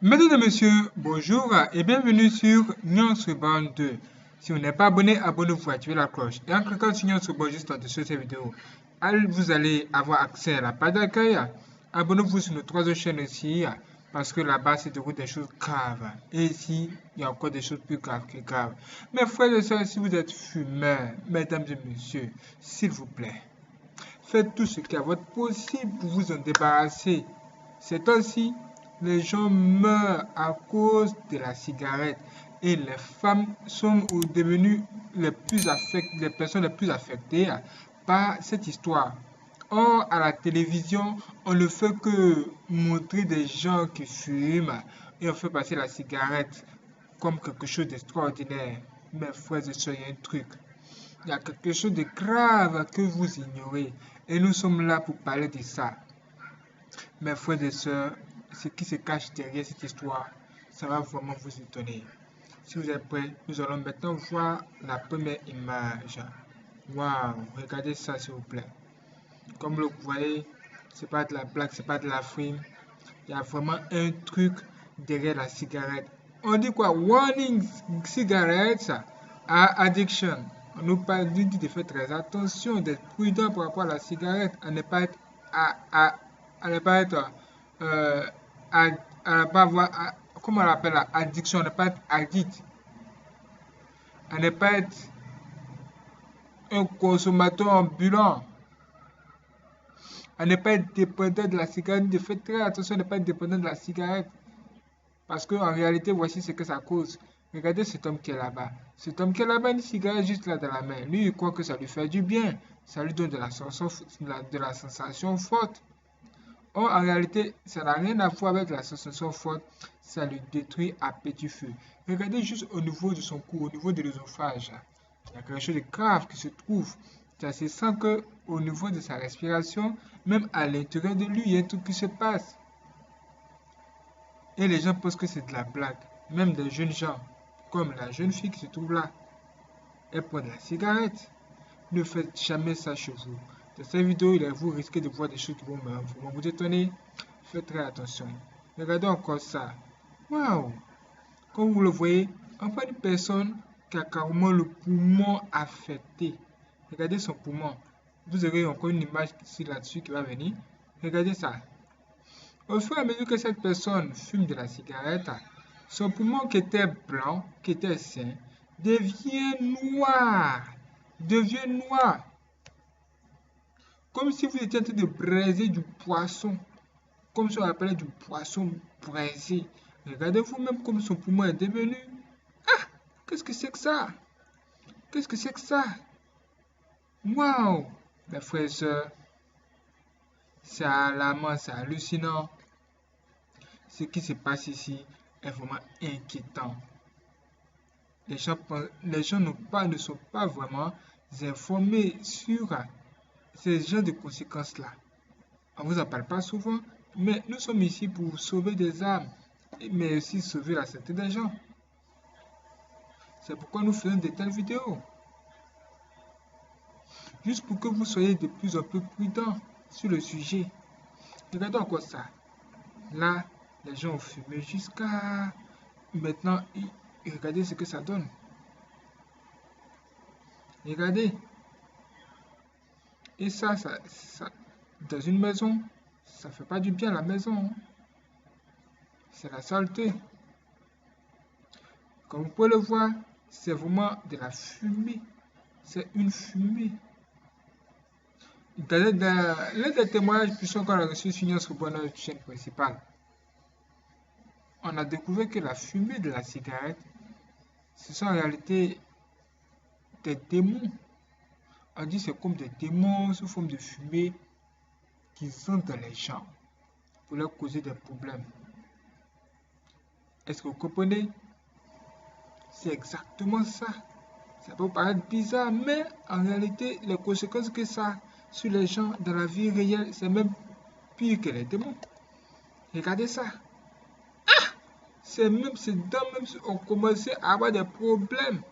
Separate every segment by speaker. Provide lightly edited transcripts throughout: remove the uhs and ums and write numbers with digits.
Speaker 1: Mesdames et messieurs, bonjour et bienvenue sur Nuance Ruban 2. Si vous n'êtes pas abonné, abonnez-vous, activez la cloche. Et en cliquant sur Nuance Ruban juste en dessous de cette vidéo, vous allez avoir accès à la page d'accueil. Abonnez-vous sur nos trois autres chaînes aussi, parce que là-bas, c'est déroule des choses graves. Et ici, il y a encore des choses plus graves que graves. Mes frères et sœurs, si vous êtes fumeurs, mesdames et messieurs, s'il vous plaît, faites tout ce qui est à votre possible pour vous en débarrasser. C'est ainsi, les gens meurent à cause de la cigarette et les femmes sont devenues les personnes les plus affectées par cette histoire. Or, à la télévision, on ne fait que montrer des gens qui fument et on fait passer la cigarette comme quelque chose d'extraordinaire. Mais frères et sœurs, il y a un truc. Il y a quelque chose de grave que vous ignorez. Et nous sommes là pour parler de ça. Mes frères et sœurs, ce qui se cache derrière cette histoire, ça va vraiment vous étonner. Si vous êtes prêts, nous allons maintenant voir la première image. Waouh, regardez ça s'il vous plaît. Comme vous voyez, c'est pas de la blague, c'est pas de la frime. Il y a vraiment un truc derrière la cigarette. On dit quoi? Warning cigarettes à addiction. On nous parle dit de faire très attention, d'être prudent par rapport à la cigarette, à ne pas être à ne pas être à ne pas avoir comment on l'appelle la addiction, à ne pas être addict, à ne pas être un consommateur ambulant, à ne pas être dépendant de la cigarette. De faire très attention à ne pas être dépendant de la cigarette. Parce qu'en réalité, voici ce que ça cause. Regardez cet homme qui est là-bas. Cet homme qui est là-bas, une cigarette juste là dans la main. Lui, il croit que ça lui fait du bien. Ça lui donne de la sensation forte. Or, en réalité, ça n'a rien à voir avec la sensation forte. Ça lui détruit à petit feu. Regardez juste au niveau de son cou, au niveau de l'œsophage. Il y a quelque chose de grave qui se trouve. Ça se sent que au niveau de sa respiration, même à l'intérieur de lui, il y a un truc qui se passe. Et les gens pensent que c'est de la blague. Même des jeunes gens, comme la jeune fille qui se trouve là, elle prend de la cigarette. Ne faites jamais ça chez vous. Dans cette vidéo, vous risquez de voir des choses qui vont vous étonner. Faites très attention. Regardez encore ça. Waouh! Comme vous le voyez, on voit une personne qui a carrément le poumon affecté. Regardez son poumon. Vous aurez encore une image ici là-dessus qui va venir. Regardez ça. Au fur et à mesure que cette personne fume de la cigarette, son poumon qui était blanc, qui était sain, devient noir. Devient noir. Comme si vous étiez en train de braiser du poisson. Comme si on appelait du poisson braisé. Regardez vous-même comme son poumon est devenu. Ah! Qu'est-ce que c'est que ça? Qu'est-ce que c'est que ça? Waouh! Mes frères et sœurs, c'est alarmant, c'est hallucinant. Ce qui se passe ici est vraiment inquiétant. Les gens ne sont pas vraiment informés sur ces genres de conséquences-là. On ne vous en parle pas souvent, mais nous sommes ici pour sauver des âmes, mais aussi sauver la santé des gens. C'est pourquoi nous faisons de telles vidéos. Juste pour que vous soyez de plus en plus prudents sur le sujet. Regardez encore ça. Là, les gens ont fumé jusqu'à maintenant. Regardez ce que ça donne. Regardez. Et ça, dans une maison, ça fait pas du bien à la maison. C'est la saleté. Comme vous pouvez le voir, c'est vraiment de la fumée. C'est une fumée. L'un des témoignages puissants qu'on a reçus sur notre chaîne principale, on a découvert que la fumée de la cigarette, ce sont en réalité des démons. On dit que c'est comme des démons sous forme de fumée qui sont dans les gens pour leur causer des problèmes. Est-ce que vous comprenez? C'est exactement ça. Ça peut paraître bizarre, mais en réalité, les conséquences que ça a sur les gens dans la vie réelle, c'est même pire que les démons. Regardez ça. Ces dents même ont commencé à avoir des problèmes.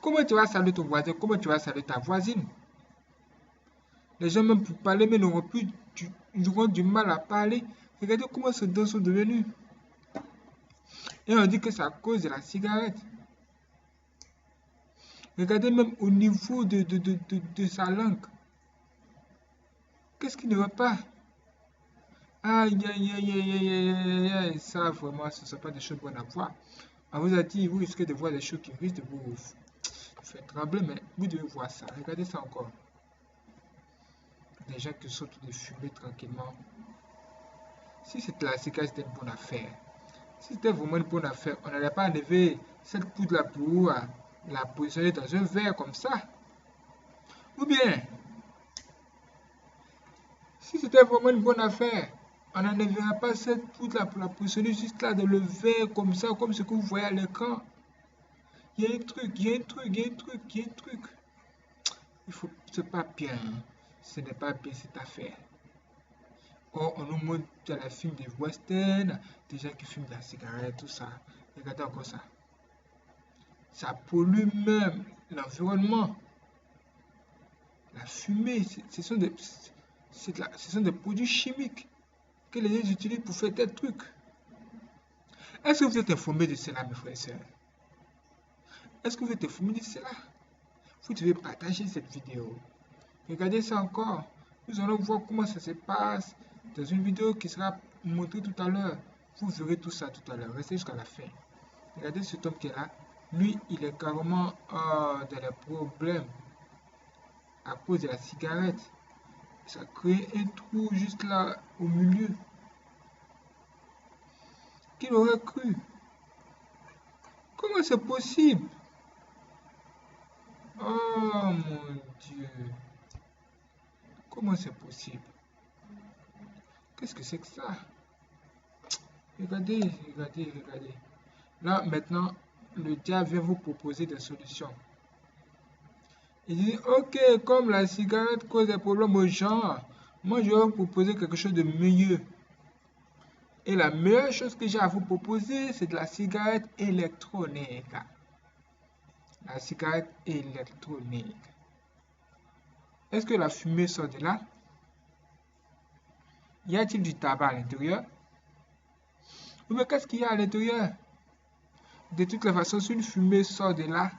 Speaker 1: Comment tu vas saluer ton voisin? Comment tu vas saluer ta voisine? Les gens même pour parler, mais ils auront du mal à parler. Regardez comment ces dents sont devenues. Et on dit que c'est à cause de la cigarette. Regardez même au niveau de sa langue. Qu'est-ce qui ne va pas? Aïe, aïe, aïe, aïe, aïe, aïe, aïe, aïe. Ça, vraiment, ce ne sont pas des choses bonnes à voir. On vous a dit, vous risquez de voir des choses qui risquent de vous faire trembler, mais vous devez voir ça. Regardez ça encore. Des gens qui sortent de fumer tranquillement. Si c'était la cigarette, c'était une bonne affaire. Si c'était vraiment une bonne affaire, on n'allait pas enlever cette poudre-là pour la positionner dans un verre comme ça. Ou bien, si c'était vraiment une bonne affaire, on n'enlèverait pas cette poudre-là pour la positionner juste là dans le verre comme ça, comme ce que vous voyez à l'écran. Il y a un truc, il y a un truc, il y a un truc, il y a un truc. C'est pas bien. Ce n'est pas bien cette affaire. Or, on nous montre dans les films des westerns, des gens qui fument de la cigarette, tout ça. Regardez encore ça. Ça pollue même l'environnement. La fumée, ce sont des produits chimiques que les gens utilisent pour faire des trucs. Est-ce que vous êtes informés de cela, mes frères et sœurs? Est-ce que vous êtes informés de cela? Vous devez partager cette vidéo. Regardez ça encore. Nous allons voir comment ça se passe dans une vidéo qui sera montrée tout à l'heure. Vous verrez tout ça tout à l'heure. Restez jusqu'à la fin. Regardez cet homme qui est là. Lui, il est carrément dans les problèmes à cause de la cigarette. Ça crée un trou juste là au milieu. Qui l'aurait cru? Comment c'est possible? Oh mon Dieu. Comment c'est possible? Qu'est-ce que c'est que ça? Regardez, regardez, regardez. Là, maintenant, le diable vient vous proposer des solutions. Il dit, ok, comme la cigarette cause des problèmes aux gens, moi je vais vous proposer quelque chose de mieux. Et la meilleure chose que j'ai à vous proposer, c'est de la cigarette électronique. La cigarette électronique. Est-ce que la fumée sort de là? Y a-t-il du tabac à l'intérieur? Mais qu'est-ce qu'il y a à l'intérieur? De toutes les façons, si une fumée sort de là,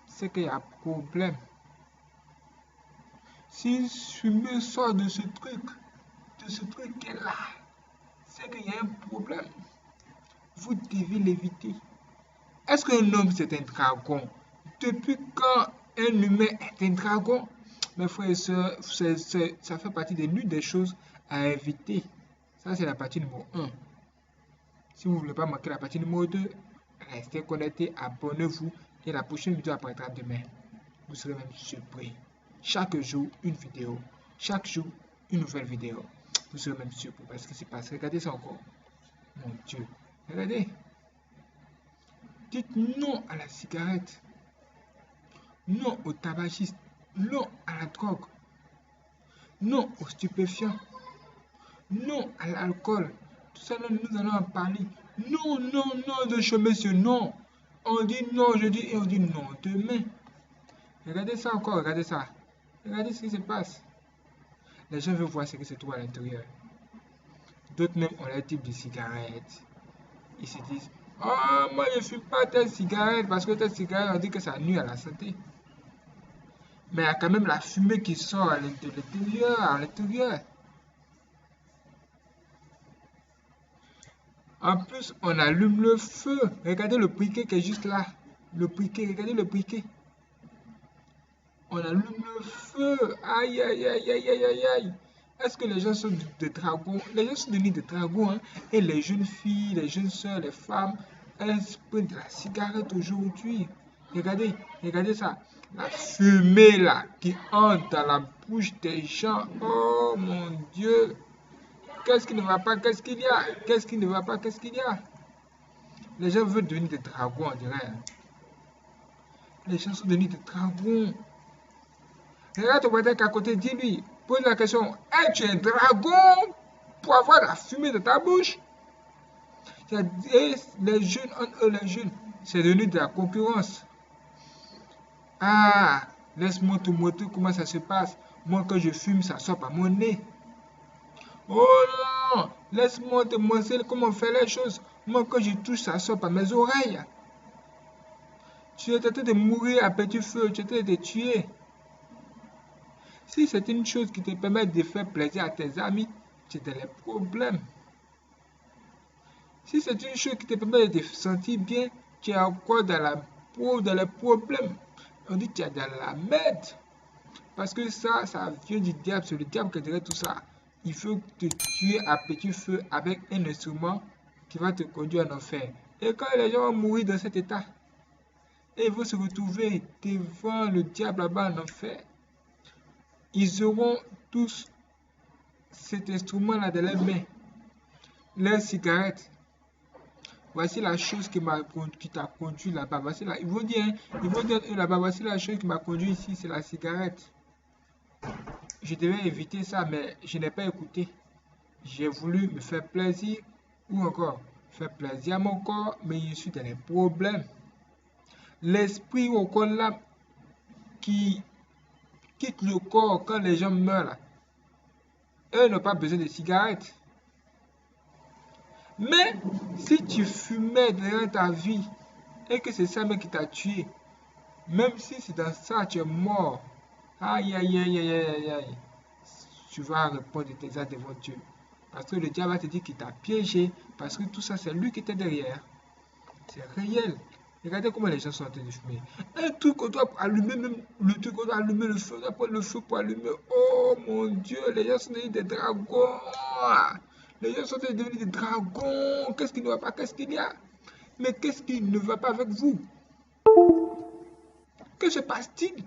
Speaker 1: c'est qu'il y a un problème. Si une fumée sort de ce truc qui est là, c'est qu'il y a un problème. Vous devez l'éviter. Est-ce qu'un homme c'est un dragon? Depuis quand un humain est un dragon? Mes frères et sœurs, ça fait partie de l'une des choses à éviter. Ça, c'est la partie numéro 1. Si vous ne voulez pas manquer la partie numéro 2, restez connectés, abonnez-vous et la prochaine vidéo apparaîtra demain. Vous serez même surpris. Chaque jour, une vidéo. Chaque jour, une nouvelle vidéo. Vous serez même surpris parce que c'est passé. Regardez ça encore. Mon Dieu. Regardez. Dites non à la cigarette. Non au tabagisme. Non à la drogue. Non aux stupéfiants. Non à l'alcool. Tout ça, nous allons en parler. Non, non, non, de chemin sur non. On dit non aujourd'hui et on dit non demain. Regardez ça encore, regardez ça. Regardez ce qui se passe. Les gens veulent voir ce qui se trouve à l'intérieur. D'autres même ont leur type de cigarette. Ils se disent, oh, moi je ne fume pas telle cigarette parce que telle cigarette, on dit que ça nuit à la santé. Mais il y a quand même la fumée qui sort à l'intérieur. En plus, on allume le feu. Regardez le briquet qui est juste là. Le briquet, regardez le briquet. On allume le feu. Aïe, aïe, aïe, aïe, aïe, aïe, aïe. Est-ce que les gens sont des dragons? Les gens sont devenus des dragons, hein? Et les jeunes filles, les jeunes soeurs, les femmes, elles prennent de la cigarette aujourd'hui. Regardez, regardez ça. La fumée là qui entre dans la bouche des gens. Oh mon Dieu. Qu'est-ce qui ne va pas? Qu'est-ce qu'il y a? Qu'est-ce qui ne va pas? Qu'est-ce qu'il y a? Les gens veulent devenir des dragons, on dirait. Les gens sont devenus des dragons. Regarde ton voisin qui est à côté, dis-lui, pose la question, hey, tu es un dragon pour avoir la fumée de ta bouche? Et les jeunes, les jeunes, c'est devenu de la concurrence. Ah, laisse-moi te montrer comment ça se passe. Moi, quand je fume, ça sort par mon nez. Oh non, Laisse-moi te montrer comment on fait les choses. Moi, quand je touche, ça sort par mes oreilles. Tu es tenté de mourir à petit feu, tu es tenté de te tuer. Si c'est une chose qui te permet de faire plaisir à tes amis, tu as des problèmes. Si c'est une chose qui te permet de te sentir bien, tu es encore dans les problèmes. On dit que tu es dans la merde. Parce que ça vient du diable. C'est le diable qui dirait tout ça. Il faut te tuer à petit feu avec un instrument qui va te conduire en enfer. Et quand les gens vont mourir dans cet état, et ils vont se retrouver devant le diable là-bas en enfer, ils auront tous cet instrument-là dans leurs mains, leurs cigarettes. Voici la chose qui t'a conduit là-bas. Ils vont dire là-bas, voici la chose qui m'a conduit ici, c'est la cigarette. Je devais éviter ça, mais je n'ai pas écouté. J'ai voulu me faire plaisir ou encore faire plaisir à mon corps, mais je suis dans les problèmes. L'esprit ou encore l'âme qui quitte le corps quand les gens meurent là, eux n'ont pas besoin de cigarettes. Mais si tu fumais dans ta vie et que c'est ça même qui t'a tué, même si c'est dans ça tu es mort, aïe aïe aïe aïe aïe aïe, tu vas répondre de tes actes devant Dieu. Parce que le diable va te dire qu'il t'a piégé, parce que tout ça c'est lui qui était derrière. C'est réel. Regardez comment les gens sont en train de fumer. Un truc qu'on doit allumer, même le truc qu'on doit allumer le feu, on doit prendre le feu pour allumer. Oh mon Dieu, les gens sont devenus des dragons. Les gens sont devenus des dragons. Qu'est-ce qui ne va pas? Qu'est-ce qu'il y a? Mais qu'est-ce qui ne va pas avec vous? Que se passe-t-il?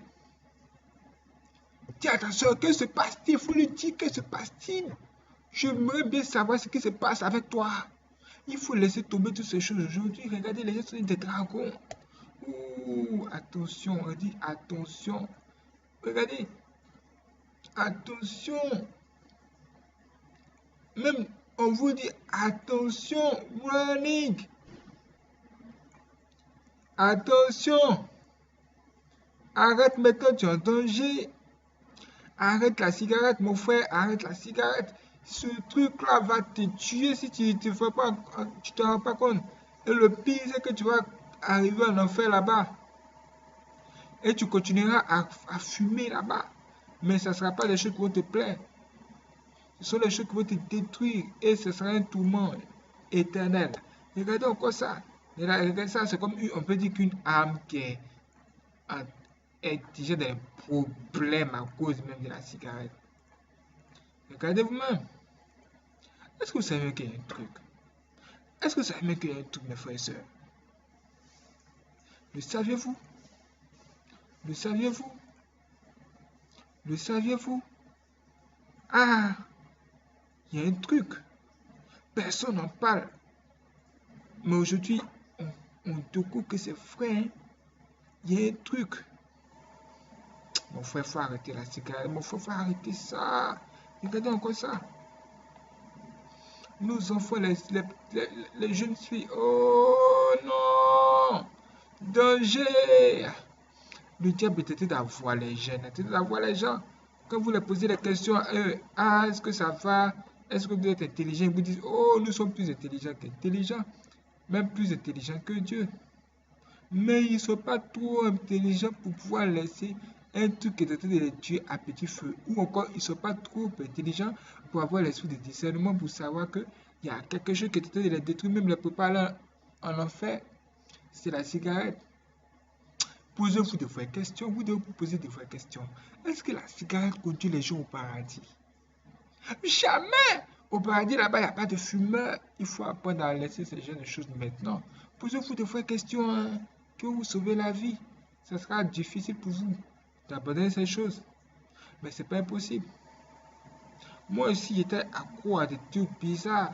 Speaker 1: Tiens, attention, que se passe-t-il? Il faut lui dire, que se passe-t-il? J'aimerais bien savoir ce qui se passe avec toi. Il faut laisser tomber toutes ces choses aujourd'hui. Regardez, les gens sont des dragons. Ouh, attention, on dit attention. Regardez, attention. Même, on vous dit attention, warning. Attention. Arrête maintenant, tu es en danger. Arrête la cigarette, mon frère, arrête la cigarette. Ce truc-là va te tuer si tu ne te rends pas compte. Et le pire, c'est que tu vas arriver en enfer là-bas. Et tu continueras à fumer là-bas. Mais ce ne sera pas les choses qui vont te plaire. Ce sont les choses qui vont te détruire. Et ce sera un tourment éternel. Regardez encore ça. Regardez ça, c'est comme, on peut dire qu'une âme qui est déjà des problèmes à cause même de la cigarette. Regardez vous-même. Est-ce que vous savez qu'il y a un truc? Est-ce que vous savez qu'il y a un truc, mes frères et sœurs? Le saviez-vous? Le saviez-vous? Le saviez-vous? Ah, il y a un truc. Personne n'en parle. Mais aujourd'hui, on découvre que c'est vrai. Hein? Il y a un truc. Mon frère, il faut arrêter la cigarette. Mon frère, il faut arrêter ça. Regardez encore ça. Nos enfants, les jeunes filles. Oh non! Danger! Le diable est tenté d'avoir les jeunes, tenté d'avoir les gens. Quand vous leur posez des questions à eux, ah, est-ce que ça va? Est-ce que vous êtes intelligent? Ils vous disent, oh, nous sommes plus intelligents qu'intelligents. Même plus intelligents que Dieu. Mais ils ne sont pas trop intelligents pour pouvoir laisser un truc qui est en train de les tuer à petit feu. Ou encore, ils ne sont pas trop intelligents pour avoir l'esprit de discernement pour savoir qu'il y a quelque chose qui est en train de les détruire, même les préparer en enfer. C'est la cigarette. Posez-vous de vraies questions. Vous devez vous poser de vraies questions. Est-ce que la cigarette conduit les gens au paradis? Jamais! Au paradis, là-bas, il n'y a pas de fumeur. Il faut apprendre à laisser ces genres de choses maintenant. Posez-vous de vraies questions, hein, que vous sauvez la vie. Ça sera difficile pour vous d'abandonner ces choses. Mais ce n'est pas impossible. Moi aussi, j'étais accro à des trucs bizarres.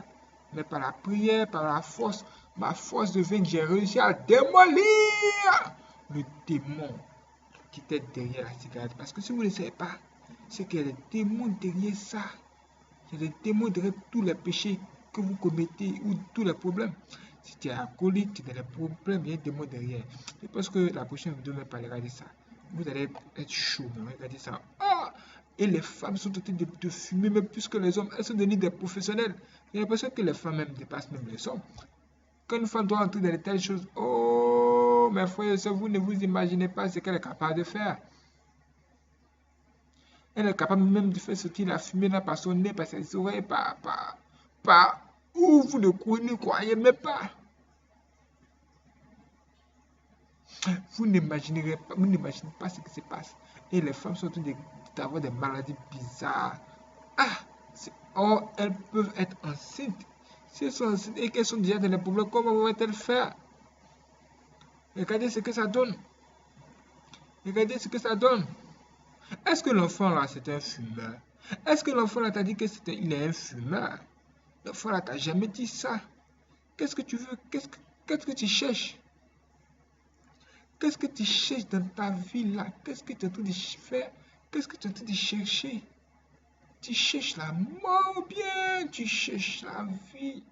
Speaker 1: Mais par la prière, par la force, ma force de vaincre, j'ai réussi à démolir le démon qui était derrière la cigarette. Parce que si vous ne le savez pas, c'est qu'il y a des démons derrière ça. Il y a des démons derrière tous les péchés que vous commettez ou tous les problèmes. Si tu es alcoolique, tu as des problèmes, il y a des démons derrière. Je pense que la prochaine vidéo me parlera de ça. Vous allez être chaud, regardez ça. Ah, Et les femmes sont en train de fumer, même plus que les hommes. Elles sont devenues des professionnels. J'ai l'impression que les femmes même dépassent même les hommes. Quand une femme doit entrer dans de telles choses, oh, mes frères et sœurs, vous ne vous imaginez pas ce qu'elle est capable de faire. Elle est capable même de faire sortir la fumée là par son nez, par ses oreilles, par où vous ne croyez même pas. Vous n'imaginez pas ce qui se passe. Et les femmes sont en train d'avoir des maladies bizarres. Ah, or, elles peuvent être enceintes. Si elles sont enceintes et qu'elles sont déjà dans les problèmes, comment vont-elles faire? Regardez ce que ça donne. Regardez ce que ça donne. Est-ce que l'enfant là, c'est un fumeur? Est-ce que l'enfant là t'a dit qu'il est un fumeur? L'enfant là t'a jamais dit ça. Qu'est-ce que tu veux? Qu'est-ce que tu cherches? Qu'est-ce que tu cherches dans ta vie là? Qu'est-ce que tu es en train de faire? Qu'est-ce que tu es en train de chercher? Tu cherches la mort ou bien tu cherches la vie?